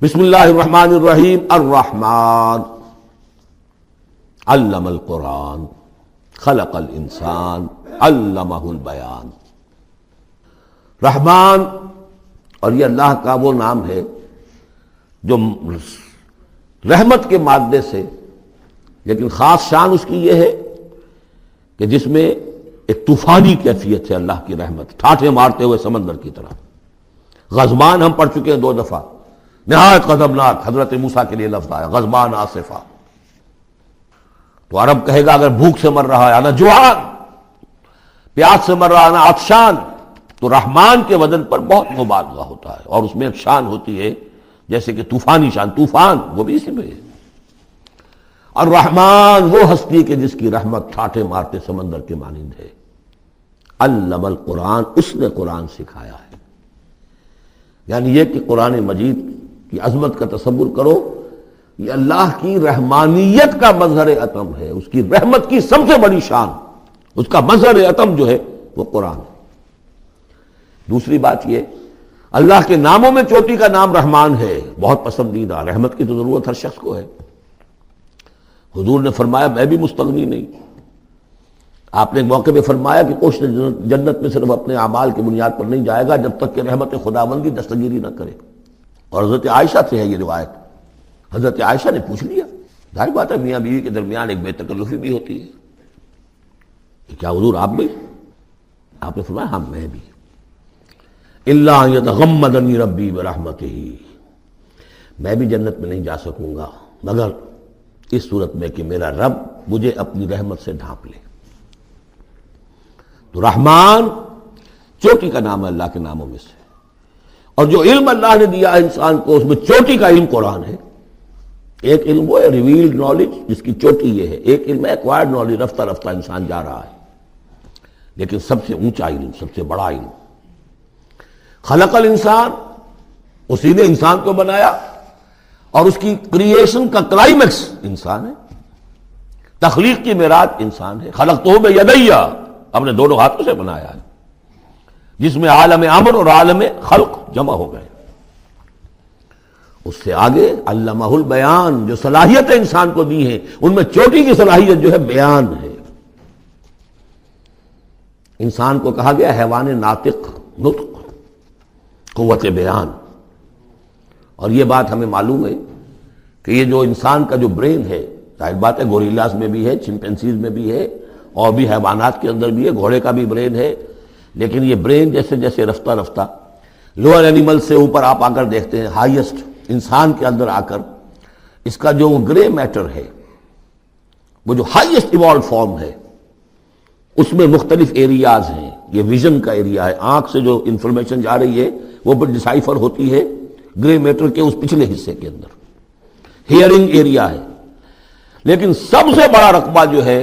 بسم اللہ الرحمن الرحیم الرحمن علم القرآن خلق الانسان علمہ البیان۔ رحمان، اور یہ اللہ کا وہ نام ہے جو رحمت کے مادے سے، لیکن خاص شان اس کی یہ ہے کہ جس میں ایک طوفانی کیفیت ہے اللہ کی رحمت، ٹھاٹھے مارتے ہوئے سمندر کی طرح۔ غضبان ہم پڑھ چکے ہیں 2 دفعہ، نہایت غضبناک، حضرت موسیٰ کے لیے لفظ آیا غضبان آصفہ۔ تو عرب کہے گا اگر بھوک سے مر رہا ہے انا جوعان، پیاس سے مر رہا ہے انا عطشان، تو رحمان کے وزن پر بہت مبالغہ ہوتا ہے، اور اس میں ایک شان ہوتی ہے جیسے کہ طوفانی شان، طوفان وہ بھی اسی میں ہے۔ اور رحمان وہ ہستی کہ جس کی رحمت ٹھاٹھے مارتے سمندر کے مانند ہے۔ علم القرآن، اس نے قرآن سکھایا ہے۔ یعنی یہ کہ قرآن مجید کی عظمت کا تصور کرو، یہ اللہ کی رحمانیت کا مظہر عطم ہے، اس کی رحمت کی سب سے بڑی شان، اس کا مظہر عطم جو ہے وہ قرآن ہے۔ دوسری بات یہ، اللہ کے ناموں میں چوٹی کا نام رحمان ہے، بہت پسندیدہ۔ رحمت کی تو ضرورت ہر شخص کو ہے۔ حضور نے فرمایا میں بھی مستغنی نہیں۔ آپ نے ایک موقع میں فرمایا کہ کوشش جنت میں صرف اپنے اعمال کی بنیاد پر نہیں جائے گا جب تک کہ رحمت خداوندی دستگیری نہ کرے۔ اور حضرت عائشہ سے ہے یہ روایت۔ حضرت عائشہ نے پوچھ لیا، ظاہر بات ہے میاں بیوی کے درمیان ایک بے تکلفی بھی ہوتی ہے کہ کیا حضور آپ بھی؟ آپ نے فرمایا ہاں میں بھی۔ الا ان یتغمدنی ربی برحمتہ، میں بھی جنت میں نہیں جا سکوں گا مگر اس صورت میں کہ میرا رب مجھے اپنی رحمت سے ڈھانپ لے۔ تو رحمان چوٹی کا نام ہے اللہ کے ناموں میں سے، اور جو علم اللہ نے دیا ہے انسان کو، اس میں چوٹی کا علم قرآن ہے۔ ایک علم وہ ہے ریویلڈ نالج جس کی چوٹی یہ ہے، ایک علم ہے ایکوائرڈ نالج، رفتہ رفتہ انسان جا رہا ہے، لیکن سب سے اونچا علم، سب سے بڑا علم خلق الانسان، اسی نے انسان کو بنایا، اور اس کی کریشن کا کلائمیکس انسان ہے، تخلیق کی معراج انسان ہے۔ خلقتہ بیدی، اپنے دونوں ہاتھوں سے بنایا ہے، جس میں عالم امر اور عالم خلق جمع ہو گئے۔ اس سے آگے علمہ البیان، جو صلاحیتیں انسان کو دی ہیں ان میں چوٹی کی صلاحیت جو ہے بیان ہے۔ انسان کو کہا گیا حیوان ناطق، نطق، قوت بیان۔ اور یہ بات ہمیں معلوم ہے کہ یہ جو انسان کا جو برین ہے، ظاہر بات ہے گوریلاز میں بھی ہے، چمپینزیز میں بھی ہے، اور بھی حیوانات کے اندر بھی ہے، گھوڑے کا بھی برین ہے، لیکن یہ برین جیسے جیسے رفتہ رفتہ لوئر اینیمل سے اوپر آپ آ کر دیکھتے ہیں، ہائیسٹ انسان کے اندر آ کر اس کا جو گرے میٹر ہے، وہ جو ہائیسٹ ایوالوڈ فارم ہے، اس میں مختلف ایریاز ہیں۔ یہ ویژن کا ایریا ہے، آنکھ سے جو انفارمیشن جا رہی ہے وہ پھر ڈسائفر ہوتی ہے گرے میٹر کے اس پچھلے حصے کے اندر، ہیئرنگ ایریا ہے۔ لیکن سب سے بڑا رقبہ جو ہے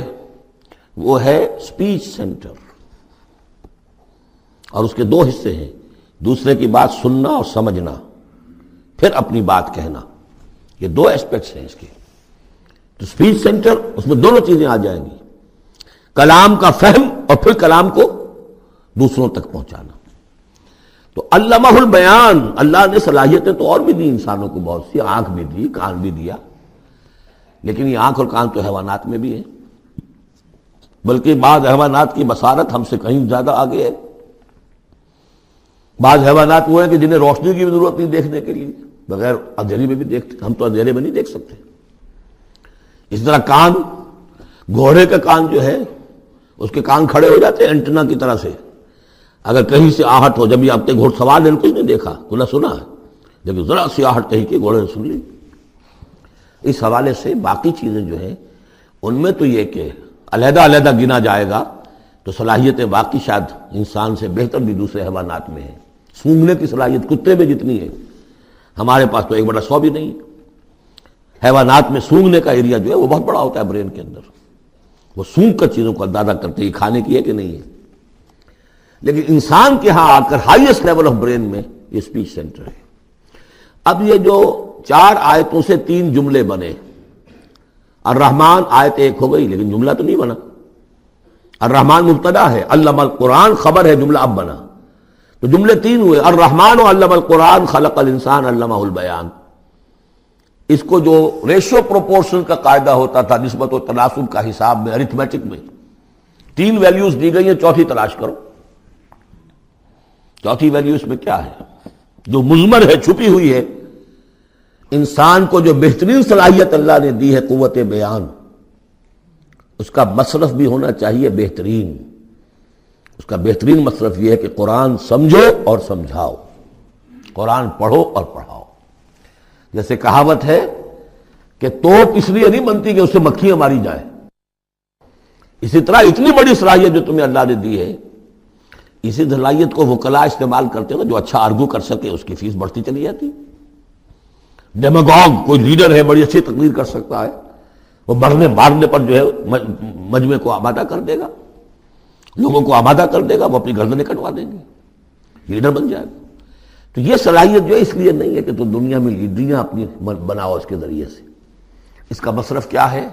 وہ ہے اسپیچ سینٹر، اور اس کے 2 حصے ہیں، دوسرے کی بات سننا اور سمجھنا، پھر اپنی بات کہنا۔ یہ 2 ایسپیکٹس ہیں اس کے۔ تو اسپیچ سینٹر، اس میں دونوں چیزیں آ جائیں گی، کلام کا فہم اور پھر کلام کو دوسروں تک پہنچانا۔ تو علمہ البیان، اللہ نے صلاحیتیں تو اور بھی دی انسانوں کو بہت سی، آنکھ بھی دی، کان بھی دیا، لیکن یہ آنکھ اور کان تو حیوانات میں بھی ہے، بلکہ بعض حیوانات کی بصارت ہم سے کہیں زیادہ آگے ہے۔ بعض حیوانات وہ ہیں کہ جنہیں روشنی کی بھی ضرورت نہیں دیکھنے کے لیے، بغیر اندھیرے میں بھی دیکھتے، ہم تو اندھیرے میں نہیں دیکھ سکتے۔ اس طرح کان، گھوڑے کا کان جو ہے اس کے کان کھڑے ہو جاتے ہیں اینٹنا کی طرح سے، اگر کہیں سے آہٹ ہو، جب یہ آپ نے گھوڑ سوار نے کچھ نہیں دیکھا، کھلا سنا ہے، لیکن ذرا سی آہٹ کہیں کی گھوڑے نے سن لی۔ اس حوالے سے باقی چیزیں جو ہیں ان میں تو یہ کہ علیحدہ علیحدہ گنا جائے گا تو صلاحیتیں باقی شاید انسان سے بہتر بھی دوسرے حیوانات میں ہیں۔ سونگھنے کی صلاحیت کتے میں جتنی ہے، ہمارے پاس تو 1/100 بھی نہیں۔ حیوانات میں سونگھنے کا ایریا جو ہے وہ بہت بڑا ہوتا ہے برین کے اندر، وہ سونگ کر چیزوں کو اندازہ کرتے ہیں کھانے کی ہے کہ نہیں ہے۔ لیکن انسان کے ہاں آ کر ہائیسٹ لیول آف برین میں یہ اسپیچ سینٹر ہے۔ اب یہ جو 4 آیتوں سے 3 جملے بنے، الرحمن آیت 1 ہو گئی لیکن جملہ تو نہیں بنا۔ الرحمن مبتدا ہے، علم القرآن خبر ہے، جملہ اب بنا۔ تو جملے 3 ہوئے، الرحمن علم القرآن خلق الانسان علمہ البیان۔ اس کو جو ریشو پروپورشن کا قاعدہ ہوتا تھا نسبت و تناسب کا حساب میں ارتھمیٹک میں 3 ویلیوز دی گئی ہیں، چوتھی تلاش کرو۔ چوتھی ویلیو اس میں کیا ہے جو مضمر ہے، چھپی ہوئی ہے؟ انسان کو جو بہترین صلاحیت اللہ نے دی ہے قوت بیان، اس کا مصرف بھی ہونا چاہیے بہترین۔ اس کا بہترین مصرف یہ ہے کہ قرآن سمجھو اور سمجھاؤ، قرآن پڑھو اور پڑھاؤ۔ جیسے کہاوت ہے کہ توپ اس لیے نہیں بنتی کہ اس سے مکھیاں ماری جائیں، اسی طرح اتنی بڑی صلاحیت جو تمہیں اللہ نے دی ہے، اسی صلاحیت کو وکلا استعمال کرتے ہو، جو اچھا آرگو کر سکے اس کی فیس بڑھتی چلی جاتی۔ ڈیماگوگ کوئی لیڈر ہے، بڑی اچھی تقریر کر سکتا ہے، وہ مرنے مارنے پر جو ہے مجمع کو آمادہ کر دے گا، لوگوں کو آمادہ کر دے گا، وہ اپنی گردنیں کٹوا دیں گے، لیڈر بن جائے گا۔ تو یہ صلاحیت جو ہے اس لیے نہیں ہے کہ تو دنیا میں لیڈریاں اپنی بناؤ اس کے ذریعے سے۔ اس کا مصرف کیا ہے؟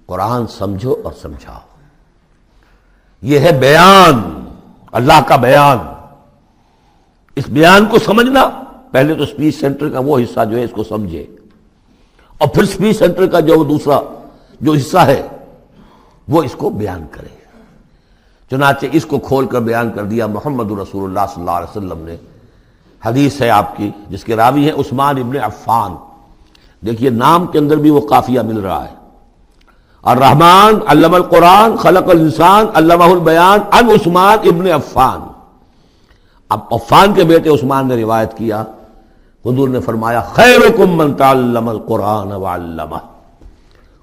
قرآن سمجھو اور سمجھاؤ۔ یہ ہے بیان، اللہ کا بیان۔ اس بیان کو سمجھنا، پہلے تو اسپیچ سینٹر کا وہ حصہ جو ہے اس کو سمجھے، اور پھر اسپیچ سینٹر کا جو دوسرا جو حصہ ہے وہ اس کو بیان کرے۔ چنانچہ اس کو کھول کر بیان کر دیا محمد رسول اللہ صلی اللہ علیہ وسلم نے۔ حدیث ہے آپ کی جس کے راوی ہیں عثمان ابن عفان۔ دیکھیے نام کے اندر بھی وہ قافیہ مل رہا ہے، الرحمن علم القرآن خلق الانسان علمہ البیان عن عثمان ابن عفان۔ اب عفان کے بیٹے عثمان نے روایت کیا، حضور نے فرمایا خیرکم من تعلم القرآن وعلمہ،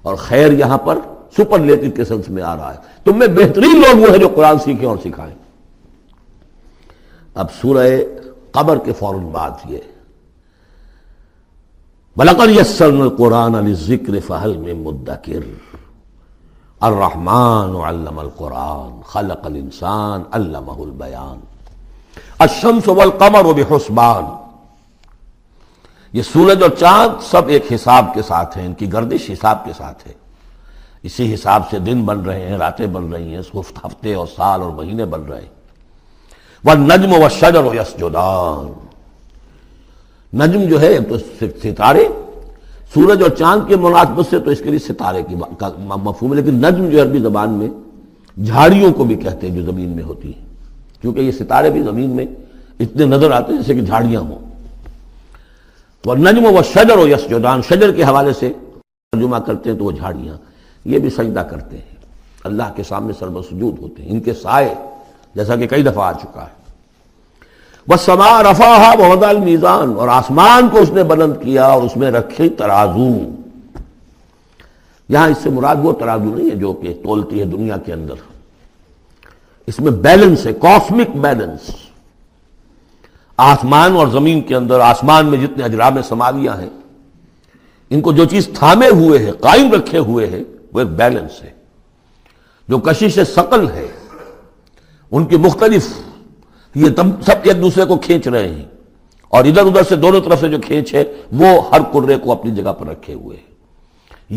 اور خیر یہاں پر سپرلیٹو کے سنس میں آ رہا ہے، تم میں بہترین لوگ وہ ہیں جو قرآن سیکھیں اور سکھائیں۔ اب سورہ قمر کے فوراً بعد یہ وَلَقَدْ يَسَّرْنَا الْقُرْآنَ لِلذِّكْرِ فَهَلْ مِن مُدَّكِرٍ الرحمن علم القرآن خلق الانسان علمہ البیان الشمس والقمر بحسبان۔ یہ سورج اور چاند سب ایک حساب کے ساتھ ہیں، ان کی گردش حساب کے ساتھ ہے، اسی حساب سے دن بن رہے ہیں، راتیں بن رہی ہیں، ہفتے اور سال اور مہینے بن رہے ہیں۔ والنجم والشجر یسجدان، نجم جو ہے تو ستارے، سورج اور چاند کے مناسبت سے تو اس کے لیے ستارے کی مفہوم ہے، لیکن نجم جو عربی زبان میں جھاڑیوں کو بھی کہتے ہیں جو زمین میں ہوتی ہیں، کیونکہ یہ ستارے بھی زمین میں اتنے نظر آتے ہیں جیسے کہ جھاڑیاں ہوں۔ والنجم والشجر یسجدان، شجر کے حوالے سے ترجمہ کرتے ہیں تو وہ جھاڑیاں، یہ بھی سجدہ کرتے ہیں، اللہ کے سامنے سربسجود ہوتے ہیں، ان کے سائے جیسا کہ کئی دفعہ آ چکا ہے۔ والسماء رفعها ووضع الميزان، اور آسمان کو اس نے بلند کیا اور اس میں رکھے ترازو۔ یہاں اس سے مراد وہ ترازو نہیں ہے جو کہ تولتی ہے دنیا کے اندر، اس میں بیلنس ہے، کاسمک بیلنس۔ آسمان اور زمین کے اندر، آسمان میں جتنے اجرام سماویہ ہیں، ان کو جو چیز تھامے ہوئے ہے، قائم رکھے ہوئے ہے، وہ ایک بیلنس ہے۔ جو کشش ثقل ہے، ان کی مختلف، یہ سب ایک دوسرے کو کھینچ رہے ہیں، اور ادھر ادھر سے دونوں طرف سے جو کھینچ ہے وہ ہر کرے کو اپنی جگہ پر رکھے ہوئے ہیں۔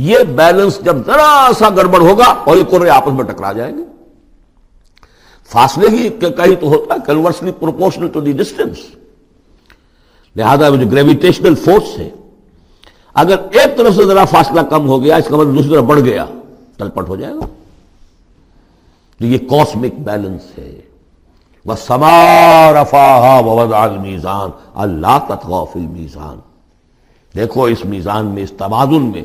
یہ بیلنس جب ذرا سا گڑبڑ ہوگا اور یہ کرے آپس میں ٹکرا جائیں گے، فاصلے ہی کہیں تو ہوتا ہے conversely proportional to the distance, لہذا وہ جو گریویٹیشنل فورس ہے، اگر ایک طرف سے ذرا فاصلہ کم ہو گیا، اس کا مطلب دوسری طرف بڑھ گیا، تلپٹ ہو جائے گا۔ تو یہ کاسمک بیلنس ہے۔ وَالسَّمَاءَ رَفَعَهَا وَوَضَعَ الْمِيزَانَ أَلَّا تَطْغَوْا فِي الْمِيزَانِ، دیکھو اس میزان میں، اس توازن میں،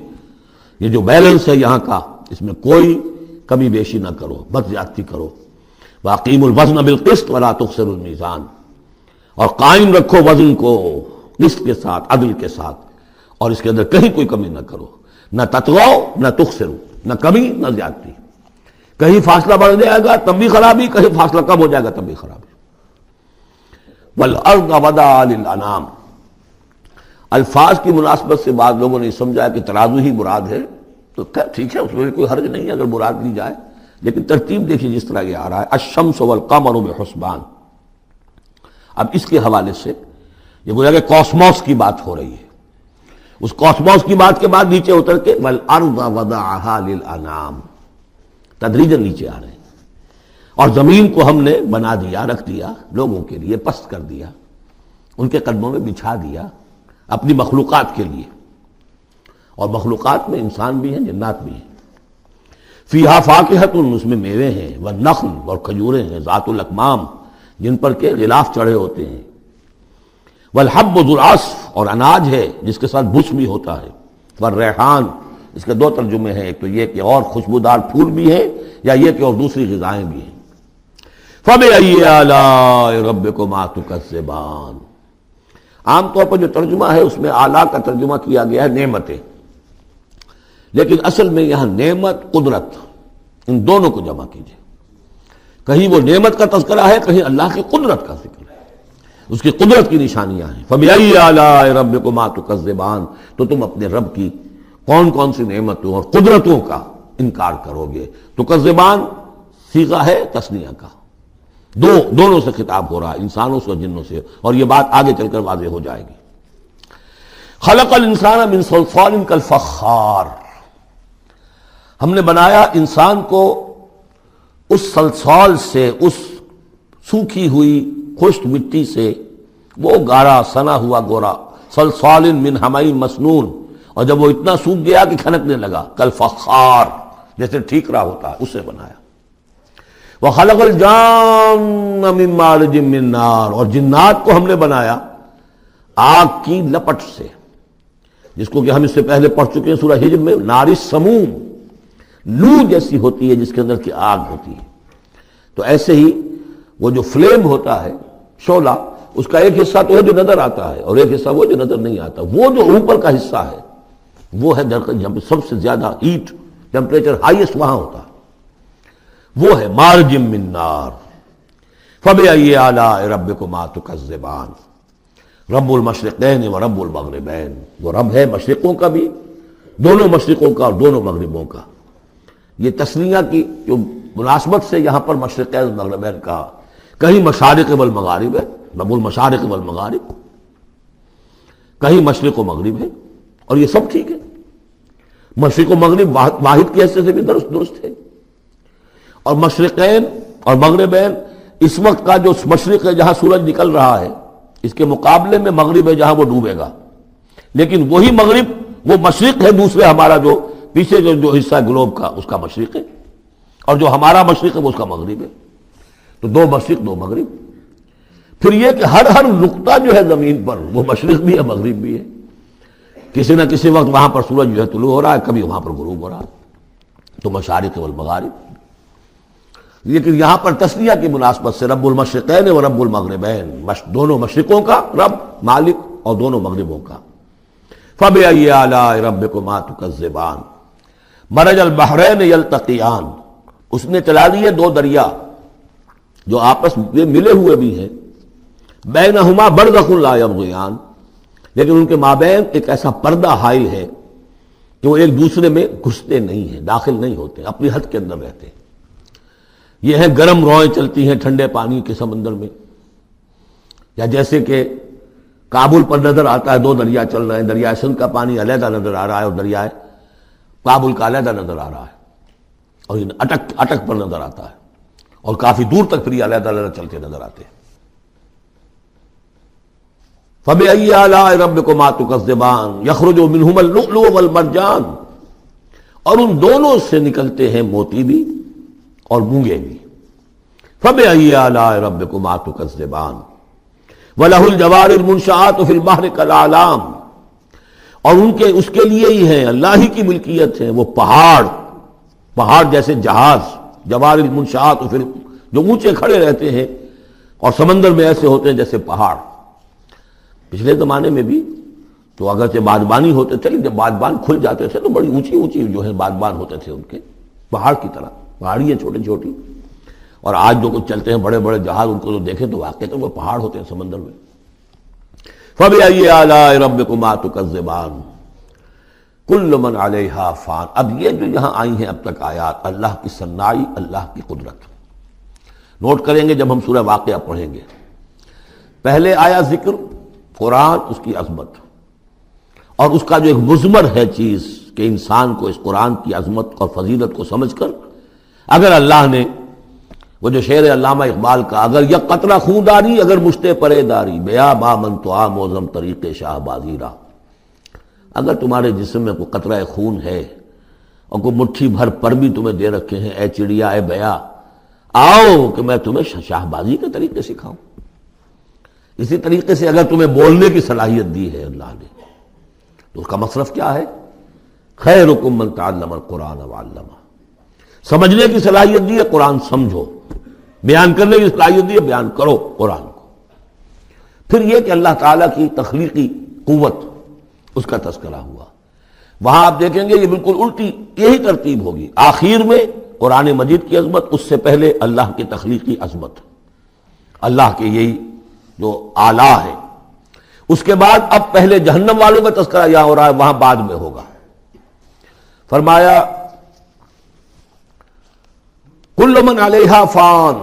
یہ جو بیلنس ہے یہاں کا، اس میں کوئی کمی بیشی نہ کرو، بد زیادتی کرو۔ وَأَقِيمُوا الْوَزْنَ بِالْقِسْطِ وَلَا تُخْسِرُوا الْمِيزَانَ، اور قائم رکھو وزن کو قسط کے ساتھ، عدل کے ساتھ، اور اس کے اندر کہیں کوئی کمی نہ کرو، نہ تطغوا نہ تخسروا، نہ کمی نہ زیادتی۔ کہیں فاصلہ بڑھ جائے گا تب بھی خرابی، کہیں فاصلہ کم ہو جائے گا تب بھی خرابی۔ وَالْأَرْضَ وَضَعَهَا لِلْأَنَامِ، الفاظ کی مناسبت سے بعض لوگوں نے سمجھا کہ ترازو ہی مراد ہے، تو ٹھیک ہے، اس میں کوئی حرج نہیں ہے اگر مراد لی جائے، لیکن ترتیب دیکھیے جس طرح یہ آ رہا ہے، الشمس والقمر بحسبان۔ اب اس کے حوالے سے یہ گویا کہ کاسموس کی بات ہو رہی ہے، اس کاسموس کی بات کے بعد نیچے اتر کے وَالْأَرْضَ وَضَعَهَا لِلْأَنَامِ، تدریجاً نیچے آ رہے ہیں، اور زمین کو ہم نے بنا دیا، رکھ دیا لوگوں کے لیے، پست کر دیا، ان کے قدموں میں بچھا دیا اپنی مخلوقات کے لیے۔ اور مخلوقات میں انسان بھی ہیں، جنات بھی ہیں۔ فیہا فاکہۃ، اس میں میوے ہیں، والنخل، اور کھجوریں ہیں، ذات الاکمام، جن پر کے غلاف چڑھے ہوتے ہیں، والحب ذو العصف، اور اناج ہے جس کے ساتھ بھس بھی ہوتا ہے، والریحان، اس کے دو ترجمے ہیں، ایک تو یہ کہ اور خوشبودار پھول بھی ہیں، یا یہ کہ اور دوسری غذائیں بھی ہیں۔ فَبِأَيِّ آلَاءِ رَبِّكُمَا تُكَذِّبَانِ، عام طور پر جو ترجمہ ہے اس میں آلہ کا ترجمہ کیا گیا ہے نعمتیں، لیکن اصل میں یہاں نعمت، قدرت، ان دونوں کو جمع کیجیے۔ کہیں وہ نعمت کا تذکرہ ہے، کہیں اللہ کی قدرت کا ذکر ہے، اس کی قدرت کی نشانیاں ہیں۔ فَبِأَيِّ آلَاءِ رَبِّكُمَا تُكَذِّبَانِ، تو تم اپنے رب کی کون کون سی نعمتوں اور قدرتوں کا انکار کرو گے۔ تکذبان صیغہ ہے تثنیہ کا، دونوں سے خطاب ہو رہا ہے، انسانوں سے اور جنوں سے، اور یہ بات آگے چل کر واضح ہو جائے گی۔ خلق الانسان من صلصال کالفخار، ہم نے بنایا انسان کو اس صلصال سے، اس سوکھی ہوئی خشک مٹی سے، وہ گارا سنا ہوا گورا، صلصال من حمإ مسنون، اور جب وہ اتنا سوکھ گیا کہ کھنکنے لگا، کالفخار، جیسے ٹھیکرا ہوتا ہے، اسے بنایا۔ وَخَلَقَ الْجَانَّ مِن مَّارِجٍ مِّن نَّارٍ، اور جنات کو ہم نے بنایا آگ کی لپٹ سے، جس کو کہ ہم اس سے پہلے پڑھ چکے ہیں سورہ ہجر میں، نار السموم، لو جیسی ہوتی ہے جس کے اندر کی آگ ہوتی ہے۔ تو ایسے ہی وہ جو فلیم ہوتا ہے، شعلہ، اس کا ایک حصہ تو ہے جو نظر آتا ہے، اور ایک حصہ وہ جو نظر نہیں آتا۔ وہ جو اوپر کا حصہ ہے وہ ہے جہاں پہ سب سے زیادہ ہیٹ، ٹیمپریچر ہائیسٹ وہاں ہوتا ہے، وہ ہے مارج من نار۔ فَبِأَيِّ آلَاءِ رَبِّكُمَا تُكَذِّبَانِ، رب المشرقین و رب المغربین، وہ رب ہے مشرقوں کا بھی، دونوں مشرقوں کا اور دونوں مغربوں کا۔ یہ تسنیہ کی جو مناسبت سے یہاں پر مشرقین و مغربین کہا، کہیں مشارق والمغارب ہے، رب المشارق والمغارب، کہیں مشرق و مغرب ہے، اور یہ سب ٹھیک ہے، مشرق و مغرب واحد کی حیثیت سے بھی درست ہے۔ اور مشرقین اور مغربین، اس وقت کا جو مشرق ہے جہاں سورج نکل رہا ہے، اس کے مقابلے میں مغرب ہے جہاں وہ ڈوبے گا، لیکن وہی مغرب وہ مشرق ہے دوسرے، ہمارا جو پیچھے جو حصہ ہے گلوب کا، اس کا مشرق ہے، اور جو ہمارا مشرق ہے وہ اس کا مغرب ہے۔ تو دو مشرق دو مغرب۔ پھر یہ کہ ہر نقطہ جو ہے زمین پر وہ مشرق بھی ہے مغرب بھی ہے، کسی نہ کسی وقت وہاں پر سورج جو ہے طلوع ہو رہا ہے، کبھی وہاں پر غروب ہو رہا ہے، تو مشارق والمغارب۔ لیکن یہاں پر تسنیہ کی مناسبت سے رب المشرقین و رب المغربین، دونوں مشرقوں کا رب مالک اور دونوں مغربوں کا۔ فَبِأَيِّ آلَاءِ رَبِّكُمَا تُكَذِّبَانِ، مَرَجَ الْبَحْرَيْنِ يَلْتَقِيَانِ، اس نے چلا دیے دو دریا جو آپس میں ملے ہوئے بھی ہیں، بینہما برزخ لا یبغیان، لیکن ان کے مابین ایک ایسا پردہ حائل ہے کہ وہ ایک دوسرے میں گھستے نہیں ہیں، داخل نہیں ہوتے، اپنی حد کے اندر رہتے ہیں۔ یہ ہے گرم روئیں چلتی ہیں ٹھنڈے پانی کے سمندر میں، یا جیسے کہ کابل پر نظر آتا ہے دو دریا چل رہے ہیں، دریائے سندھ کا پانی علیحدہ نظر آ رہا ہے اور دریائے کابل کا علیحدہ نظر آ رہا ہے، اور یہ اٹک پر نظر آتا ہے، اور کافی دور تک پھر یہ علیحدہ علیحدہ چلتے نظر آتے ہیں۔ فَبِأَيِّ آلَاءِ رَبِّكُمَا تُكَذِّبَانِ يَخْرُجُ مِنْهُمَا اللُّؤْلُؤُ وَالْمَرْجَانُ، اور ان دونوں سے نکلتے ہیں موتی بھی اور مونگے بھی۔ فَبِأَيِّ آلَاءِ رَبِّكُمَا تُكَذِّبَانِ وَلَهُ الْجَوَارِ الْمُنشَآتُ فِي الْبَحْرِ كَالْأَعْلَامِ، اور اس کے لیے ہی ہیں، اللہ ہی کی ملکیت ہے وہ پہاڑ جیسے جہاز، جوار المنشآت، پھر جو اونچے کھڑے رہتے ہیں اور سمندر میں ایسے ہوتے ہیں جیسے پہاڑ۔ پچھلے زمانے میں بھی تو اگرچہ بادبانی ہوتے تھے، لیکن جب بادبان کھل جاتے تھے تو بڑی اونچی اونچی جو ہے بادبان ہوتے تھے ان کے، پہاڑ کی طرح، پہاڑی ہیں چھوٹی چھوٹی، اور آج جو کچھ چلتے ہیں بڑے بڑے جہاز، ان کو جو دیکھیں تو واقعی تو وہ پہاڑ ہوتے ہیں سمندر میں۔ فَبِأَيِّ آلَاءِ رَبِّكُمَا تُكَذِّبَانِ كُلُّ مَنْ عَلَيْهَا فَانٍ، اب یہ جو یہاں آئی ہیں اب تک آیات، اللہ کی صنائی، اللہ کی قدرت نوٹ کریں گے جب ہم سورہ واقعہ پڑھیں گے۔ پہلے آیا ذکر قرآن، اس کی عظمت، اور اس کا جو ایک مضمر ہے چیز کہ انسان کو اس قرآن کی عظمت اور فضیلت کو سمجھ کر، اگر اللہ نے وہ جو شعر علامہ اقبال کا، اگر یک قطرہ خون داری، اگر مشتے پرے داری، بیا با من تو موزم طریق شاہ بازی را، اگر تمہارے جسم میں کوئی قطرہ خون ہے اور کوئی مٹھی بھر پر بھی تمہیں دے رکھے ہیں، اے چڑیا اے بیا، آؤ کہ میں تمہیں شاہ بازی کے طریقے سکھاؤں۔ اسی طریقے سے اگر تمہیں بولنے کی صلاحیت دی ہے اللہ نے تو اس کا مصرف کیا ہے؟ خیرکم من تعلم القرآن وعلمہ۔ سمجھنے کی صلاحیت دی ہے، قرآن سمجھو۔ بیان کرنے کی صلاحیت دی ہے، بیان کرو قرآن کو۔ پھر یہ کہ اللہ تعالیٰ کی تخلیقی قوت، اس کا تذکرہ ہوا۔ وہاں آپ دیکھیں گے یہ بالکل الٹی یہی ترتیب ہوگی، آخر میں قرآن مجید کی عظمت، اس سے پہلے اللہ کی تخلیقی عظمت، اللہ کے یہی جو اعلیٰ ہے۔ اس کے بعد اب پہلے جہنم والوں کا تذکرہ یہاں ہو رہا ہے، وہاں بعد میں ہوگا۔ فرمایا کل من علیہا فان،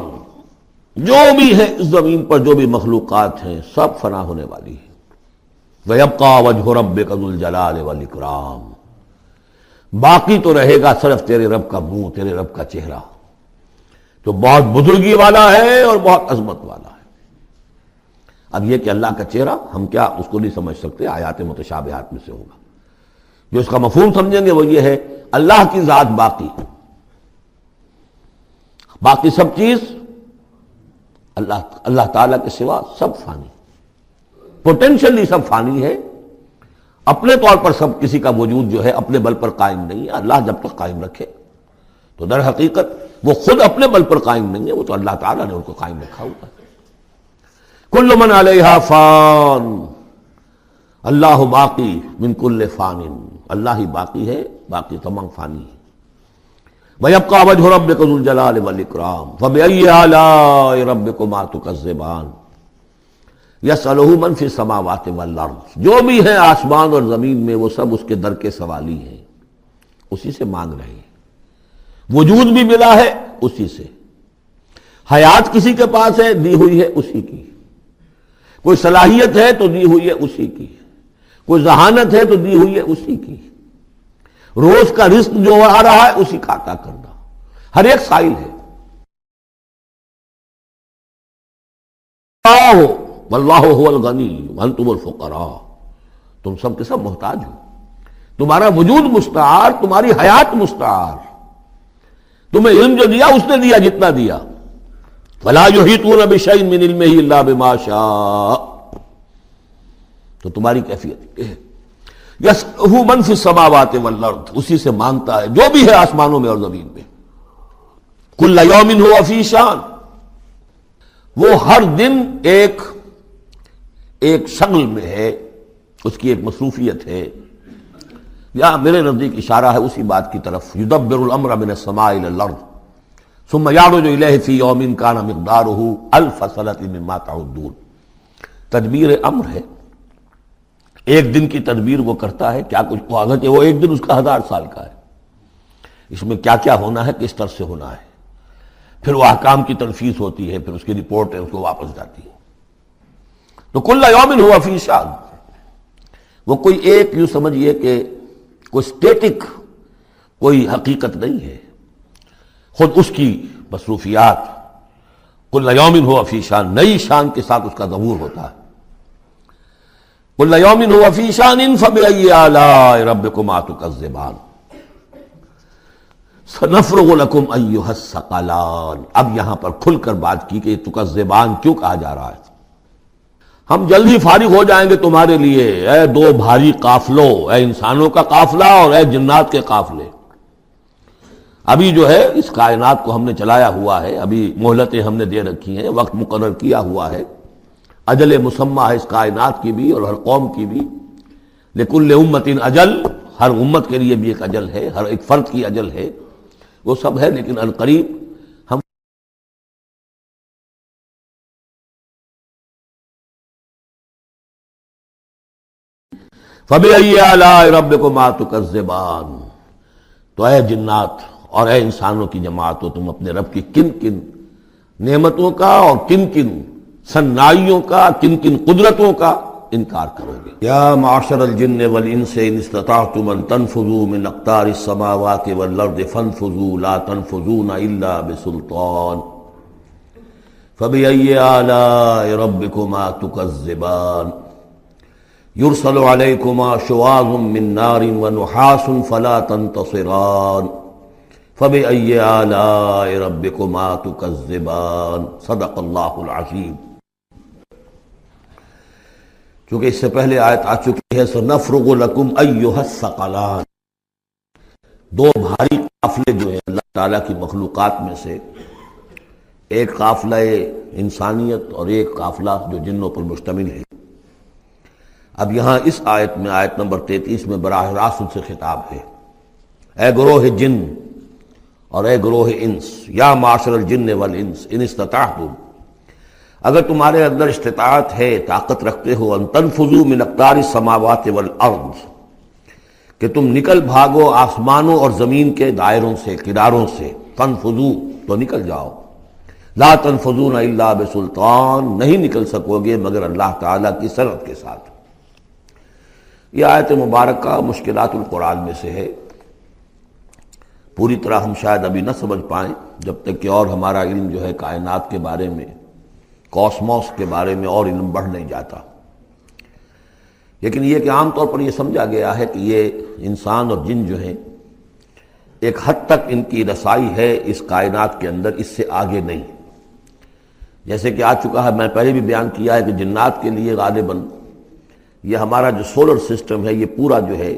جو بھی ہے اس زمین پر جو بھی مخلوقات ہیں سب فنا ہونے والی ہے۔ وَيَبْقَى وَجْهُ رَبِّكَ ذُو الْجَلَالِ وَالْإِكْرَامِ، باقی تو رہے گا صرف تیرے رب کا منہ، تیرے رب کا چہرہ، جو بہت بزرگی والا ہے اور بہت عظمت والا ہے۔ اب یہ کہ اللہ کا چہرہ ہم کیا اس کو نہیں سمجھ سکتے، آیات متشابہات میں سے ہوگا۔ جو اس کا مفہوم سمجھیں گے وہ یہ ہے اللہ کی ذات باقی، باقی سب چیز اللہ تعالیٰ کے سوا سب فانی، پوٹینشلی سب فانی ہے، اپنے طور پر سب کسی کا وجود جو ہے اپنے بل پر قائم نہیں ہے۔ اللہ جب تک قائم رکھے تو در حقیقت وہ خود اپنے بل پر قائم نہیں ہے، وہ تو اللہ تعالیٰ نے ان کو قائم رکھا ہوا ہے۔ کل من علیہا فان، اللہ باقی من کل فان، اللہ ہی باقی ہے، باقی تمام فانی ہے۔ وَيَبْقَى وَجْهُ رَبِّكَ ذُو الْجَلَالِ وَالْإِكْرَامِ فَبِأَيِّ آلَاءِ رَبِّكُمَا تُكَذِّبَانِ يَسْأَلُهُ مَنْ فِي السَّمَاوَاتِ وَالْأَرْضِ، جو بھی ہے آسمان اور زمین میں وہ سب اس کے در کے سوالی ہیں، اسی سے مانگ رہے ہیں۔ وجود بھی ملا ہے اسی سے، حیات کسی کے پاس ہے دی ہوئی ہے اسی کی، کوئی صلاحیت ہے تو دی ہوئی ہے اسی کی، کوئی ذہانت ہے تو دی ہوئی ہے اسی کی، روز کا رزق جو آ رہا ہے اسی کا عطا کرنا، ہر ایک سائل ہے۔ واللہ هو الغنی وانتم الفقراء، تم سب کے سب محتاج ہو، تمہارا وجود مستعار، تمہاری حیات مستعار، تمہیں علم جو دیا اس نے دیا جتنا دیا۔ ولا یحیطون بشیء من علمہ الا بما شاء، تو تمہاری کیفیت یہ ہے۔ یسألہ من فی السماوات والارض، اسی سے مانگتا ہے جو بھی ہے آسمانوں میں اور زمین میں۔ کل یوم ہوا فی شان، وہ ہر دن ایک شغل میں ہے، اس کی ایک مصروفیت ہے۔ یا میرے نزدیک اشارہ ہے اسی بات کی طرف، یدبر الامر من السماء الى الارض ثم یعرج الیہ فی یوم کان مقدارہ الف سنۃ مما تعدون۔ تدبیر امر ہے، ایک دن کی تدبیر وہ کرتا ہے، کیا کچھ حالانکہ وہ ایک دن اس کا 1000 سال کا ہے، اس میں کیا کیا ہونا ہے، کس طرح سے ہونا ہے، پھر وہ احکام کی تنفیذ ہوتی ہے، پھر اس کی رپورٹ ہے، اس کو واپس جاتی ہے۔ تو کل یوم ہوا فی شان، وہ کوئی ایک یوں سمجھیے کہ کوئی اسٹیٹک کوئی حقیقت نہیں ہے، خود اس کی مصروفیات، کل یوم ہوا فی شان، نئی شان کے ساتھ اس کا ظہور ہوتا ہے۔ کل یوم ہوا فی شان فبأی آلاء ربکما تکذبان سنفرغ لکم ایھا الثقلان۔ اب یہاں پر کھل کر بات کی کہ یہ تکذبان کیوں کہا جا رہا ہے۔ ہم جلد ہی فارغ ہو جائیں گے تمہارے لیے، اے دو بھاری قافلوں، اے انسانوں کا قافلہ اور اے جنات کے قافلے۔ ابھی جو ہے اس کائنات کو ہم نے چلایا ہوا ہے، ابھی مہلتیں ہم نے دے رکھی ہیں، وقت مقرر کیا ہوا ہے، اجل مسمى ہے اس کائنات کی بھی اور ہر قوم کی بھی۔ لکل امت اجل، ہر امت کے لیے بھی ایک اجل ہے، ہر ایک فرد کی اجل ہے، وہ سب ہے، لیکن عنقریب ہم فَبِأَيِّ آلَاءِ رَبِّكُمَا تُكَذِّبَانِ، تو اے جنات اور اے انسانوں کی جماعت ہو، تم اپنے رب کی کن کن نعمتوں کا اور کن کن صنائیوں کا، کن کن قدرتوں کا انکار کرو گے۔ یا معشر الجن والانس ان استطعتم ان تنفذوا من اقطار السماوات والارض فانفذوا لا تنفذون الا بسلطان فبأي آلاء ربكما تكذبان یرسل علیکما شواظ من نار ونحاس فلا تنتصران فبأی آلاء ربکما تکذبان صدق اللہ العظیم۔ چونکہ اس سے پہلے آیت آ چکی ہے سنفرغ لکم ایھا الثقلان، دو بھاری قافلے جو ہیں اللہ تعالیٰ کی مخلوقات میں سے، ایک قافلہ انسانیت اور ایک قافلہ جو جنوں پر مشتمل ہے۔ اب یہاں اس آیت میں آیت نمبر 33 میں براہ راست ان سے خطاب ہے، اے گروہ جن اور اے گروہ انس، یا معاشر الجن والانس ان استطعتم، اگر تمہارے اندر استطاعت ہے، طاقت رکھتے ہو، ان تنفذوا من اقطار السماوات والارض، کہ تم نکل بھاگو آسمانوں اور زمین کے دائروں سے، کناروں سے، تنفذوا تو نکل جاؤ، لا تنفذون الا بسلطان، نہیں نکل سکو گے مگر اللہ تعالیٰ کی سند کے ساتھ۔ یہ آیت مبارکہ مشکلات القرآن میں سے ہے، پوری طرح ہم شاید ابھی نہ سمجھ پائیں جب تک کہ اور ہمارا علم جو ہے کائنات کے بارے میں، کاسموس کے بارے میں اور علم بڑھ نہیں جاتا۔ لیکن یہ کہ عام طور پر یہ سمجھا گیا ہے کہ یہ انسان اور جن جو ہیں ایک حد تک ان کی رسائی ہے اس کائنات کے اندر، اس سے آگے نہیں۔ جیسے کہ آ چکا ہے، میں پہلے بھی بیان کیا ہے کہ جنات کے لیے غالباً یہ ہمارا جو سولر سسٹم ہے، یہ پورا جو ہے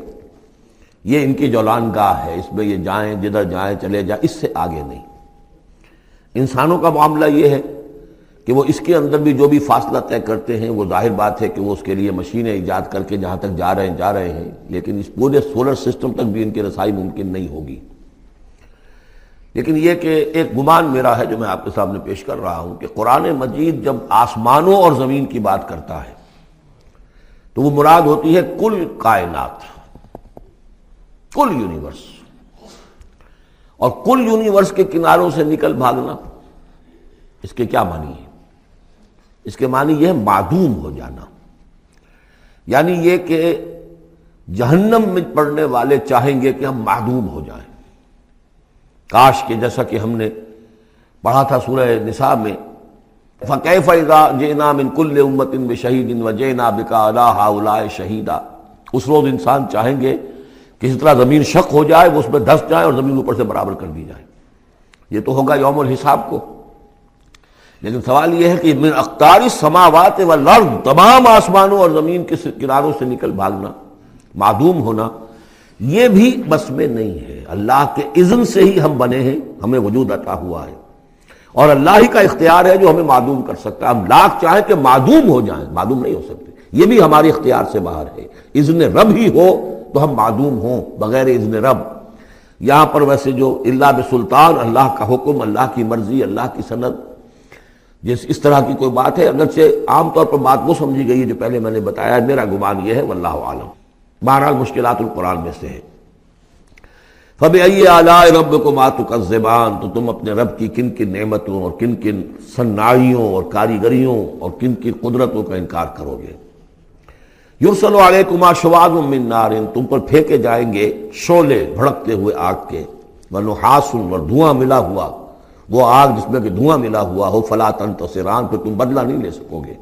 یہ ان کی جولان گاہ ہے، اس میں یہ جائیں جدھر جائیں چلے جائیں، اس سے آگے نہیں۔ انسانوں کا معاملہ یہ ہے کہ وہ اس کے اندر بھی جو بھی فاصلہ طے کرتے ہیں، وہ ظاہر بات ہے کہ وہ اس کے لیے مشینیں ایجاد کر کے جہاں تک جا رہے ہیں، لیکن اس پورے سولر سسٹم تک بھی ان کی رسائی ممکن نہیں ہوگی۔ لیکن یہ کہ ایک گمان میرا ہے جو میں آپ کے سامنے پیش کر رہا ہوں کہ قرآن مجید جب آسمانوں اور زمین کی بات کرتا ہے تو وہ مراد ہوتی ہے کل کائنات، کل یونیورس، اور کل یونیورس کے کناروں سے نکل بھاگنا، اس کے کیا معنی ہے؟ اس کے معنی یہ ہے معدوم ہو جانا، یعنی یہ کہ جہنم میں پڑنے والے چاہیں گے کہ ہم معدوم ہو جائیں۔ کاش کہ جیسا کہ ہم نے پڑھا تھا سورہ نساء میں، فَكَيْفَ إِذَا جِئْنَا مِن كُلِّ أُمَّةٍ بِشَهِيدٍ وَجِئْنَا بِكَ عَلَىٰ هَٰؤُلَاءِ شَهِيدًا، اس روز انسان چاہیں گے کہ اس طرح زمین شق ہو جائے، وہ اس میں دھس جائے اور زمین اوپر سے برابر کر دی جائے۔ یہ تو ہوگا یوم الحساب کو۔ لیکن سوال یہ ہے کہ من اقطار السماوات والارض، تمام آسمانوں اور زمین کے کناروں سے نکل بھاگنا، معدوم ہونا، یہ بھی بس میں نہیں ہے۔ اللہ کے اذن سے ہی ہم بنے ہیں، ہمیں وجود عطا ہوا ہے، اور اللہ ہی کا اختیار ہے جو ہمیں معدوم کر سکتا ہے۔ ہم لاکھ چاہیں کہ معدوم ہو جائیں، معدوم نہیں ہو سکتے، یہ بھی ہمارے اختیار سے باہر ہے۔ اذن رب ہی ہو تو ہم معدوم ہوں بغیر اذن رب۔ یہاں پر ویسے جو الا بسلطان، اللہ کا حکم، اللہ کی مرضی، اللہ کی سند، اس طرح کی کوئی بات ہے، اگرچہ عام طور پر بات وہ سمجھی گئی ہے جو پہلے میں نے بتایا، میرا گمان یہ ہے واللہ عالم۔ بہرحال مشکلات القرآن میں سے ہے۔ فَبِأَيِّ آلَاءِ رَبِّكُمَا تُكَذِّبَانِ، تو تم اپنے رب کی کن کن نعمتوں اور کن کن صناعیوں اور کاریگریوں اور کن کن قدرتوں کا انکار کرو گے۔ یرسل علیکما شواظ من نار، تم پر پھینکے جائیں گے شعلے بھڑکتے ہوئے آگ کے، ونحاس، اور دھواں ملا ہوا، وہ آگ جس میں کہ دھواں ملا ہوا ہو، فلا تنتصران، پھر تم بدلہ نہیں لے سکو گے۔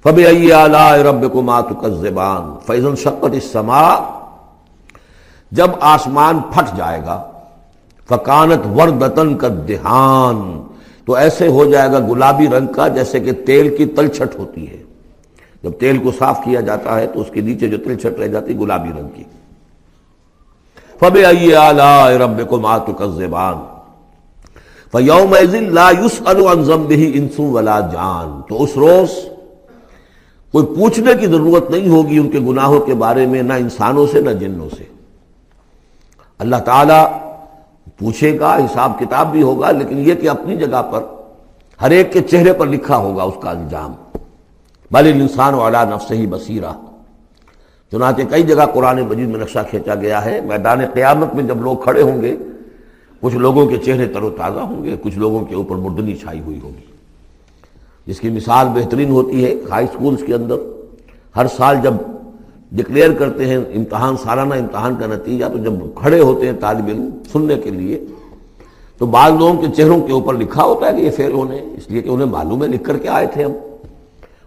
فَبِأَيِّ آلَاءِ رَبِّكُمَا تُكَذِّبَانِ فَإِذَا انشَقَّتِ السَّمَاءُ، جب آسمان پھٹ جائے گا، فَكَانَتْ وَرْدَةً كَالدِّهَانِ، تو ایسے ہو جائے گا گلابی رنگ کا جیسے کہ تیل کی تلچھٹ ہوتی ہے۔ جب تیل کو صاف کیا جاتا ہے تو اس کے نیچے جو تلچھٹ رہ جاتی گلابی رنگ کی۔ فَبِأَيِّ آلَاءِ رَبِّكُمَا تُكَذِّبَانِ فَيَوْمَئِذٍ لَا يُسْأَلُ عَنْ ذَنبِهِ إِنسٌ وَلَا جَانٌ، تو اس روز کوئی پوچھنے کی ضرورت نہیں ہوگی ان کے گناہوں کے بارے میں، نہ انسانوں سے نہ جنوں سے۔ اللہ تعالیٰ پوچھے گا، حساب کتاب بھی ہوگا، لیکن یہ کہ اپنی جگہ پر ہر ایک کے چہرے پر لکھا ہوگا اس کا انجام۔ بل الانسان علی نفسہ بصیرہ، چنانچہ کئی جگہ قرآن مجید میں نقشہ کھینچا گیا ہے، میدان قیامت میں جب لوگ کھڑے ہوں گے، کچھ لوگوں کے چہرے تر و تازہ ہوں گے، کچھ لوگوں کے اوپر مردنی چھائی ہوئی ہوگی، جس کی مثال بہترین ہوتی ہے ہائی سکولز کے اندر۔ ہر سال جب ڈکلیئر کرتے ہیں امتحان، سالانہ امتحان کا نتیجہ، تو جب کھڑے ہوتے ہیں طالب علم سننے کے لیے، تو بعض لوگوں کے چہروں کے اوپر لکھا ہوتا ہے کہ یہ فیل ہونے، اس لیے کہ انہیں معلوم ہے لکھ کر کے آئے تھے ہم،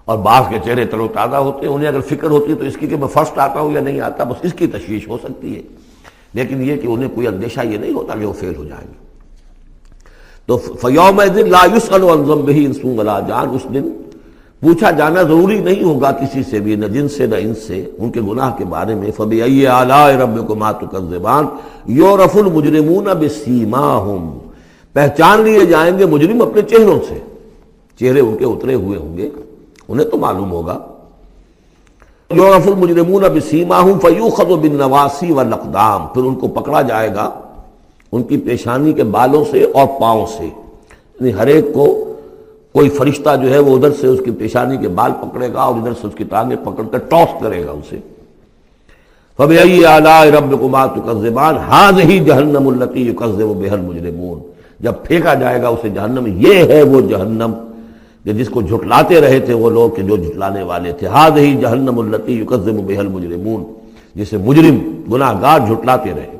اور بعض کے چہرے تر و تازہ ہوتے ہیں، انہیں اگر فکر ہوتی ہے تو اس کی کہ میں فرسٹ آتا ہوں یا نہیں آتا، بس اس کی تشویش ہو سکتی ہے، لیکن یہ کہ انہیں کوئی اندیشہ یہ نہیں ہوتا کہ وہ فیل ہو جائیں گے۔ تو فَيَوْمَئِذٍ لَا يُسْأَلُ عَنْ ذَنبِهِ انس ولا جان، اس دن پوچھا جانا ضروری نہیں ہوگا کسی سے بھی، نہ جن سے نہ ان سے، ان کے گناہ کے بارے میں۔ فَبِأَيِّ آلَاءِ رَبِّكُمَا تُكَذِّبَانِ يُعْرَفُ الْمُجْرِمُونَ بِسِيمَاهُمْ، پہچان لیے جائیں گے مجرم اپنے چہروں سے، چہرے ان کے اترے ہوئے ہوں گے، انہیں تو معلوم ہوگا۔ یعرف المجرمون بسیماہم فیؤخذ بالنواصی والاقدام، پھر ان کو پکڑا جائے گا ان کی پیشانی کے بالوں سے اور پاؤں سے، یعنی ہر ایک کو کوئی فرشتہ جو ہے وہ ادھر سے اس کی پیشانی کے بال پکڑے گا اور ادھر سے اس کی ٹانگیں پکڑ کر ٹاس کرے گا اسے۔ فَبِأَيِّ آلَاءِ رَبِّكُمَا تُكَذِّبَانِ هَٰذِهِ جَهَنَّمُ الَّتِي يُكَذِّبُ بِهَا الْمُجْرِمُونَ، جب پھینکا جائے گا اسے جہنم، یہ ہے وہ جہنم کہ جس کو جھٹلاتے رہے تھے وہ لوگ کہ جو جھٹلانے والے تھے۔ هَٰذِهِ جَهَنَّمُ الَّتِي يُكَذِّبُ بِهَا الْمُجْرِمُونَ، جسے مجرم گناہگار جھٹلاتے رہے۔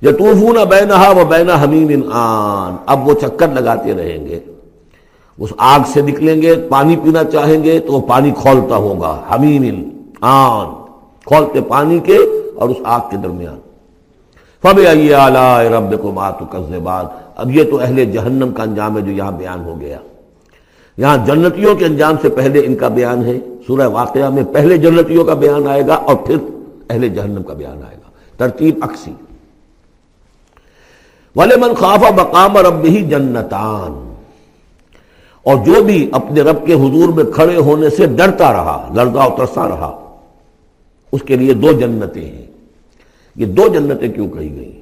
یطوفون بینہا وبین حمیم آن، اب وہ چکر لگاتے رہیں گے، اس آگ سے نکلیں گے، پانی پینا چاہیں گے تو وہ پانی کھولتا ہوگا، حمیم آن، کھولتے پانی کے اور اس آگ کے درمیان۔ فَبِأَيِّ آلَاءِ رَبِّكُمَا تُكَذِّبَانِ، اب یہ تو اہل جہنم کا انجام ہے جو یہاں بیان ہو گیا۔ یہاں جنتیوں کے انجام سے پہلے ان کا بیان ہے، سورہ واقعہ میں پہلے جنتیوں کا بیان آئے گا اور پھر اہل جہنم کا بیان آئے گا، ترتیب عکسی۔ وَلِمَنْ خَافَ مَقَامَ رَبِّهِ جَنَّتَانِ، اور جو بھی اپنے رب کے حضور میں کھڑے ہونے سے ڈرتا رہا، لرزا اور ترسا رہا، اس کے لیے دو جنتیں ہیں۔ یہ دو جنتیں کیوں کہی گئی؟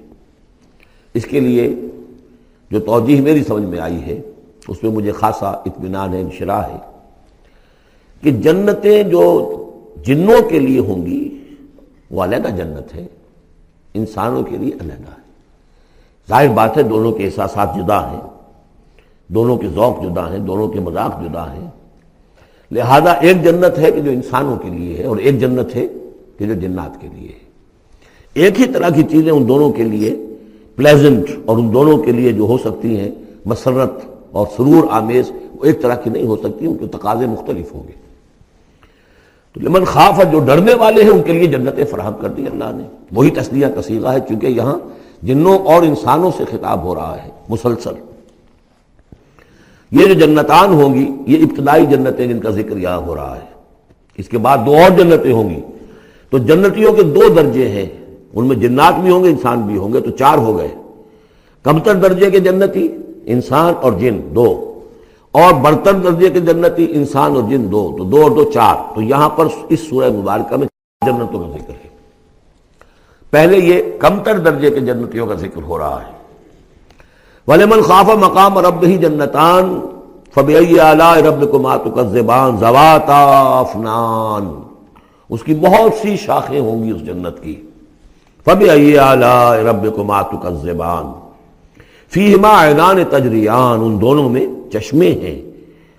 اس کے لیے جو توجیہ میری سمجھ میں آئی ہے اس میں مجھے خاصا اطمینان ہے، انشراح ہے کہ جنتیں جو جنوں کے لیے ہوں گی وہ علیحدہ جنت ہے، انسانوں کے لیے علیحدہ ہے۔ ظاہر بات ہے دونوں کے احساسات جدا ہیں، دونوں کے ذوق جدا ہیں، دونوں کے مذاق جدا ہیں، لہذا ایک جنت ہے کہ جو انسانوں کے لیے ہے اور ایک جنت ہے کہ جو جنات کے لیے ہے۔ ایک ہی طرح کی چیزیں ان دونوں کے لیے پلیزنٹ اور ان دونوں کے لیے جو ہو سکتی ہیں مسرت اور سرور آمیز، وہ ایک طرح کی نہیں ہو سکتی، ان کے تقاضے مختلف ہوں گے۔ تو لمن خاف، جو ڈرنے والے ہیں ان کے لیے جنتیں فراہم کر دی اللہ نے، وہی تسلیہ کا صیغہ ہے چونکہ یہاں جنوں اور انسانوں سے خطاب ہو رہا ہے مسلسل۔ یہ جو جنتان ہوں گی یہ ابتدائی جنتیں جن کا ذکر یہاں ہو رہا ہے، اس کے بعد دو اور جنتیں ہوں گی، تو جنتیوں کے دو درجے ہیں، ان میں جنات بھی ہوں گے انسان بھی ہوں گے، تو چار ہو گئے۔ کمتر درجے کے جنتی انسان اور جن دو، اور برتر درجے کے جنتی انسان اور جن دو، تو دو اور دو چار۔ تو یہاں پر اس سورہ مبارکہ میں جنتوں کا ذکر ہے۔ پہلے یہ کمتر درجے کے جنتیوں کا ذکر ہو رہا ہے۔ وَلِمَنْ خَافَ مَقَامَ رَبِّهِ جَنَّتَانِ فَبِأَيِّ آلَاءِ رَبِّكُمَا تُكَذِّبَانِ ذَوَاتَا أَفْنَانٍ، اس کی بہت سی شاخیں ہوں گی اس جنت کی۔ فَبِأَيِّ آلَاءِ رَبِّكُمَا تُكَذِّبَانِ فِيهِمَا عَيْنَانِ تَجْرِيَانِ، ان دونوں میں چشمے ہیں۔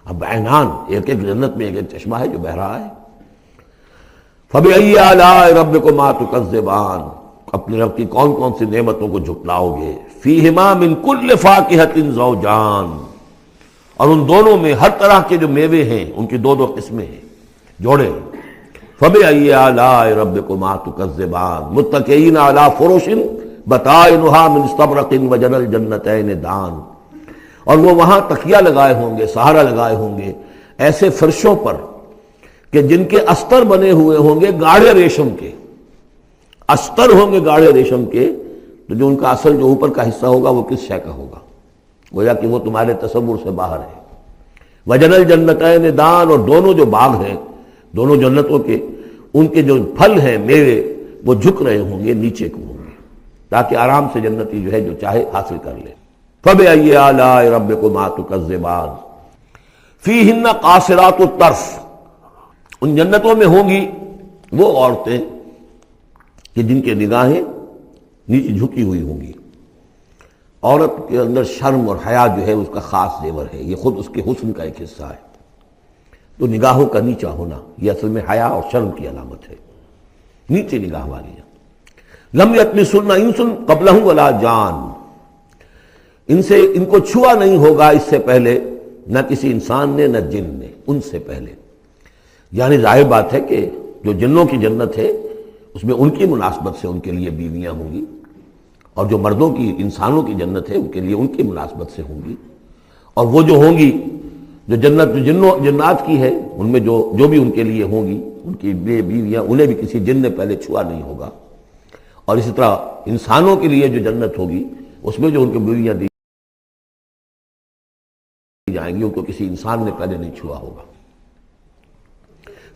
اب عینان، ایک ایک جنت میں ایک ایک چشمہ ہے جو بہہ رہا ہے۔ فَبِأَيِّ آلَاءِ رَبِّكُمَا تُكَذِّبَانِ، اپنے رب کی کون کون سی نعمتوں کو جھٹلاؤ گے۔ فِيهِمَا مِن كُلِّ فَاكِهَةٍ زَوْجَانِ، اور ان دونوں میں ہر طرح کے جو میوے ہیں ان کی دو دو قسمیں ہیں، جوڑے۔ فَبِأَيِّ آلَاءِ رَبِّكُمَا تُكَذِّبَانِ مُتَّكِئِينَ عَلَىٰ فُرُشٍ بَطَائِنُهَا مِن اسْتَبْرَقٍ وَجَنَى الْجَنَّتَيْنِ دَانٍ، اور وہ وہاں تکیہ لگائے ہوں گے، سہارا لگائے ہوں گے ایسے فرشوں پر کہ جن کے استر بنے ہوئے ہوں گے گاڑھے ریشم کے، استر ہوں گے گاڑھے ریشم کے، تو جو ان کا اصل جو اوپر کا حصہ ہوگا وہ کس شے کا ہوگا، گویا کہ وہ تمہارے تصور سے باہر ہے۔ وَجَنَى الْجَنَّتَيْنِ دَانٍ، اور دونوں جو باغ ہیں دونوں جنتوں کے، ان کے جو پھل ہیں میوے وہ جھک رہے ہوں گے، نیچے کو ہوں گے، تاکہ آرام سے جنتی جو ہے جو چاہے حاصل کر لے۔ فَبِأَيِّ آلَاءِ رَبِّكُمَا تُكَذِّبَانِ فِيهِنَّ قَاصِرَاتُ الطَّرْفِ، ان جنتوں میں ہوں گی وہ عورتیں کہ جن کے نگاہیں نیچے جھکی ہوئی ہوں گی۔ عورت کے اندر شرم اور حیا جو ہے اس کا خاص زیور ہے، یہ خود اس کے حسن کا ایک حصہ ہے، تو نگاہوں کا نیچا ہونا یہ اصل میں حیا اور شرم کی علامت ہے، نیچے نگاہ والی۔ لم یطمثن انس قبلہم ولا جان، ان کو چھوا نہیں ہوگا اس سے پہلے نہ کسی انسان نے نہ جن نے، ان سے پہلے۔ یعنی ظاہر بات ہے کہ جو جنوں کی جنت ہے اس میں ان کی مناسبت سے ان کے لیے بیویاں ہوں گی، اور جو مردوں کی انسانوں کی جنت ہے ان کے لیے ان کی مناسبت سے ہوں گی، اور وہ جو ہوں گی جو جنت جو جنات کی ہے ان میں جو بھی ان کے لیے ہوں گی ان کی بیویاں انہیں بھی کسی جن نے پہلے چھوا نہیں ہوگا، اور اسی طرح انسانوں کے لیے جو جنت ہوگی اس میں جو ان کی بیویاں دی جائیں گی ان کو کسی انسان نے پہلے نہیں چھوا ہوگا۔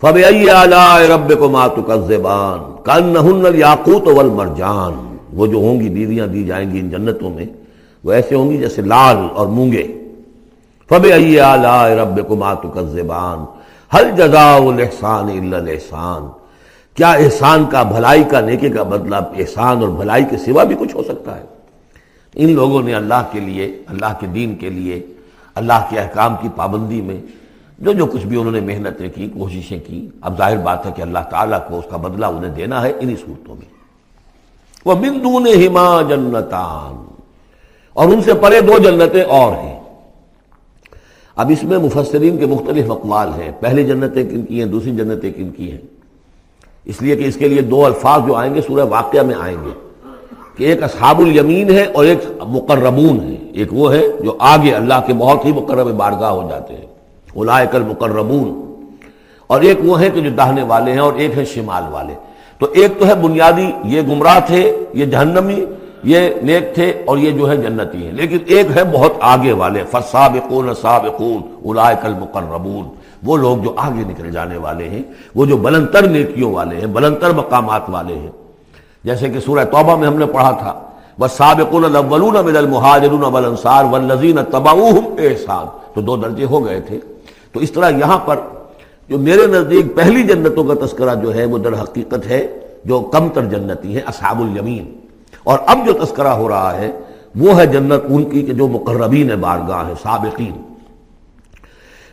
فَبِأَيِّ آلَاءِ رَبِّكُمَا تُكَذِّبَانِ كَأَنَّهُنَّ الْيَاقُوتُ وَالْمَرْجَانُ، وہ جو ہوں گی بیویاں دی جائیں گی ان جنتوں میں وہ ایسے ہوں گی جیسے لال اور مونگے۔ فَبِأَيِّ آلَاءِ رَبِّكُمَا تُكَذِّبَانِ هَلْ جَزَاءُ الْإِحْسَانِ إِلَّا الْإِحْسَانُ، کیا احسان کا، بھلائی کا، نیکی کا بدلہ احسان اور بھلائی کے سوا بھی کچھ ہو سکتا ہے؟ ان لوگوں نے اللہ کے لیے، اللہ کے دین کے لیے، اللہ کے احکام کی پابندی میں جو کچھ بھی انہوں نے محنتیں کی، کوششیں کی، اب ظاہر بات ہے کہ اللہ تعالیٰ کو اس کا بدلہ انہیں دینا ہے انہی صورتوں میں۔ وَمِن دُونِهِمَا جَنَّتَانِ، اور ان سے پرے دو جنتیں اور ہیں۔ اب اس میں مفسرین کے مختلف اقوال ہیں، پہلی جنتیں کن کی ہیں، دوسری جنتیں کن کی ہیں، اس لیے کہ اس کے لیے دو الفاظ جو آئیں گے سورہ واقعہ میں آئیں گے کہ ایک اصحاب الیمین ہے اور ایک مقربون ہے، ایک وہ ہے جو آگے اللہ کے بہت ہی مقرب بارگاہ ہو جاتے ہیں، اولئک المقربون، اور ایک وہ ہے کہ جو داہنے والے ہیں اور ایک ہے شمال والے۔ تو ایک تو ہے بنیادی، یہ گمراہ تھے، یہ جہنمی، یہ نیک تھے اور یہ جو ہے جنتی ہیں، لیکن ایک ہے بہت آگے والے، فالسابقون السابقون اولئک المقربون، وہ لوگ جو آگے نکل جانے والے ہیں، وہ جو بلند تر نیکیوں والے ہیں، بلند تر مقامات والے ہیں۔ جیسے کہ سورہ توبہ میں ہم نے پڑھا تھا والسابقون الاولون من المہاجرین والانصار والذین اتبعوہم بإحسان، تو دو درجے ہو گئے تھے۔ تو اس طرح یہاں پر جو میرے نزدیک پہلی جنتوں کا تذکرہ جو ہے وہ در حقیقت ہے جو کم تر جنتی ہیں، اصحاب الیمین، اور اب جو تذکرہ ہو رہا ہے وہ ہے جنت ان کی کہ جو مقربین بارگاہ ہیں، سابقین۔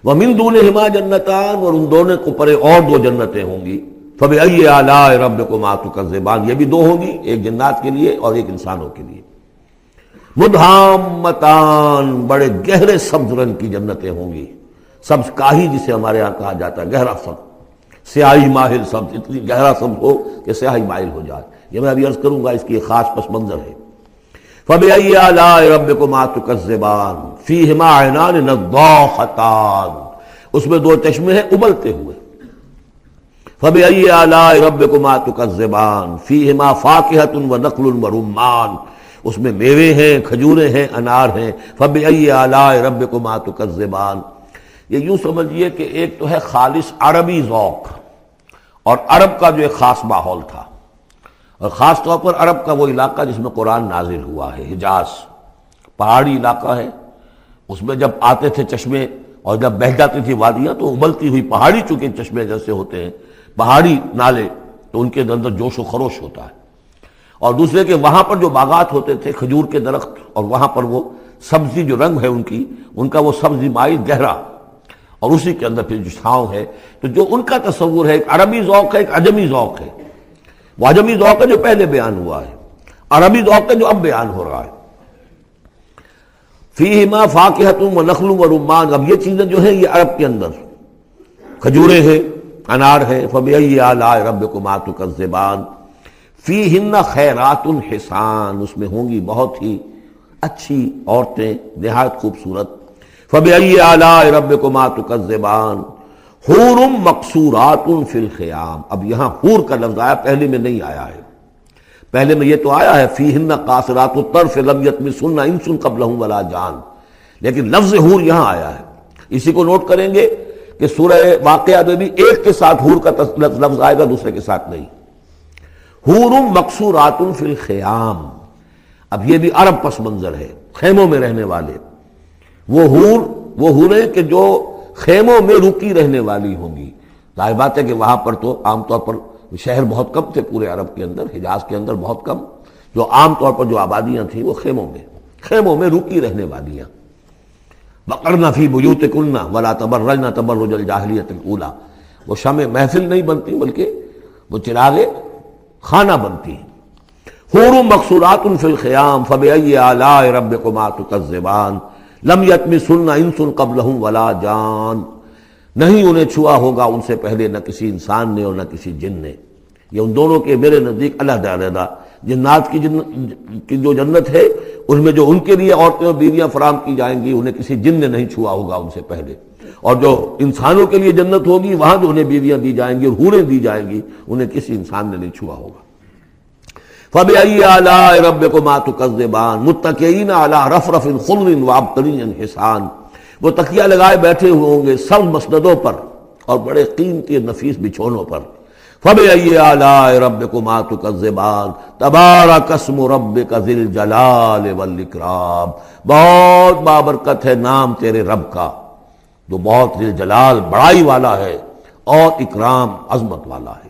وَمِن دُونِهِمَا جَنَّتَانِ، اور ان دونوں کو پرے اور دو جنتیں ہوں گی۔ فَبِأَيِّ آلَاءِ رَبِّكُمَا تُكَذِّبَانِ، یہ بھی دو ہوں گی، ایک جنات کے لیے اور ایک انسانوں کے لیے۔ مُدْحَامَّتَانِ، بڑے گہرے سبز رنگ کی جنتیں ہوں گی، سبز کاہی جسے ہمارے ہاں کہا جاتا ہے، گہرا سبز، سیاہی مائل سبز، اتنی گہرا سبز ہو کہ سیاہی مائل ہو جائے۔ یہ میں ابھی عرض کروں گا، اس کی ایک خاص پس منظر ہے۔ فَبِأَيِّ آلَاءِ رَبِّكُمَا تُكَذِّبَانِ فِيهِمَا عَيْنَانِ نَضَّاخَتَانِ، اس میں دو چشمے ہیں ابلتے ہوئے۔ فَبِأَيِّ آلَاءِ رَبِّكُمَا تُكَذِّبَانِ فِيهِمَا فَاكِهَةٌ وَنَخْلٌ وَرُمَّانٌ، اس میں میوے ہیں، کھجوریں ہیں، انار ہیں۔ فَبِأَيِّ آلَاءِ رَبِّكُمَا تُكَذِّبَانِ، یہ یوں سمجھیے کہ ایک تو ہے خالص عربی ذوق اور عرب کا جو ایک خاص ماحول تھا، اور خاص طور پر عرب کا وہ علاقہ جس میں قرآن نازل ہوا ہے، حجاز، پہاڑی علاقہ ہے، اس میں جب آتے تھے چشمے اور جب بہہ جاتی تھی وادیاں تو ابلتی ہوئی پہاڑی، چونکہ چشمے جیسے ہوتے ہیں پہاڑی نالے، تو ان کے اندر جوش و خروش ہوتا ہے۔ اور دوسرے کہ وہاں پر جو باغات ہوتے تھے کھجور کے درخت، اور وہاں پر وہ سبزی جو رنگ ہے ان کا وہ سبزی مائل گہرا، اور اسی کے اندر پھر جو چھاؤں ہے، تو جو ان کا تصور ہے ایک عربی ذوق ہے، ایک عجمی ذوق ہے۔ وہ عجمی ذوق ہے جو پہلے بیان ہوا ہے، عربی ذوق ہے جو اب بیان ہو رہا ہے۔ فیہما فاکہۃ ونخل ورمان، اب یہ چیزیں جو ہیں یہ عرب کے اندر کھجوریں ہیں، انار ہے۔ فبأي آلاء ربكما تكذبان فیہن خیرات حسان، اس میں ہوں گی بہت ہی اچھی عورتیں، نہایت خوبصورت۔ فبأي آلاء ربكما تكذبان حور مقصورات فی الخیام، اب یہاں حور کا لفظ آیا، پہلے میں نہیں آیا ہے۔ پہلے میں یہ تو آیا ہے فیہن قاصرات الطرف لم یطمثہن انس قبلہم ولا جان، لیکن لفظ حور یہاں آیا ہے۔ اسی کو نوٹ کریں گے کہ سورہ واقعہ میں بھی ایک کے ساتھ حور کا لفظ آئے گا، دوسرے کے ساتھ نہیں۔ حور مقصورات فی الخیام، اب یہ بھی عرب پس منظر ہے، خیموں میں رہنے والے وہ حوریں کہ جو خیموں میں رکی رہنے والی ہوں گی۔ ظاہر بات ہے کہ وہاں پر تو عام طور پر شہر بہت کم تھے، پورے عرب کے اندر، حجاز کے اندر بہت کم، جو عام طور پر جو آبادیاں تھیں وہ خیموں میں رکی رہنے والیاں۔ وقرن فی بیوتکن ولا تبرجن تبرج الجاہلیۃ الاولی، وہ شمع محفل نہیں بنتی بلکہ وہ چراغ خانہ بنتی ہیں۔ حور مقصورات فی الخیام فبأي آلاء ربکما تکذبان لم یطمثہن انس قبلہم ولا جان۔ نہیں انہیں چھوا ہوگا ان سے پہلے نہ کسی انسان نے اور نہ کسی جن نے. یہ ان دونوں کے میرے نزدیک علیحدہ علیحدہ. جنات کی جو جنت ہے اس میں جو ان کے لیے عورتیں اور بیویاں فراہم کی جائیں گی انہیں کسی جن نے نہیں چھوا ہوگا ان سے پہلے. اور جو انسانوں کے لیے جنت ہوگی وہاں جو انہیں بیویاں دی جائیں گی اور حوریں دی جائیں گی انہیں کسی انسان نے نہیں چھوا ہوگا. فَبِأَيِّ آلَاءِ رَبِّكُمَا تُكَذِّبَانِ مُتَّكِئِينَ عَلَىٰ رَفْرَفٍ خُضْرٍ وَأَبْقَرِيٍّ حِسَانٍ. وہ تکیہ لگائے بیٹھے ہوئے ہوں گے سب مسندوں پر اور بڑے قیمتی نفیس بچھونوں پر. فَبِأَيِّ آلَاءِ رَبِّكُمَا تُكَذِّبَانِ تَبَارَكَ اسْمُ رَبِّكَ ذِي الْجَلَالِ وَالْإِكْرَامِ. بہت بابرکت ہے نام تیرے رب کا جو بہت ذی الجلال بڑائی والا ہے اور اکرام عظمت والا ہے.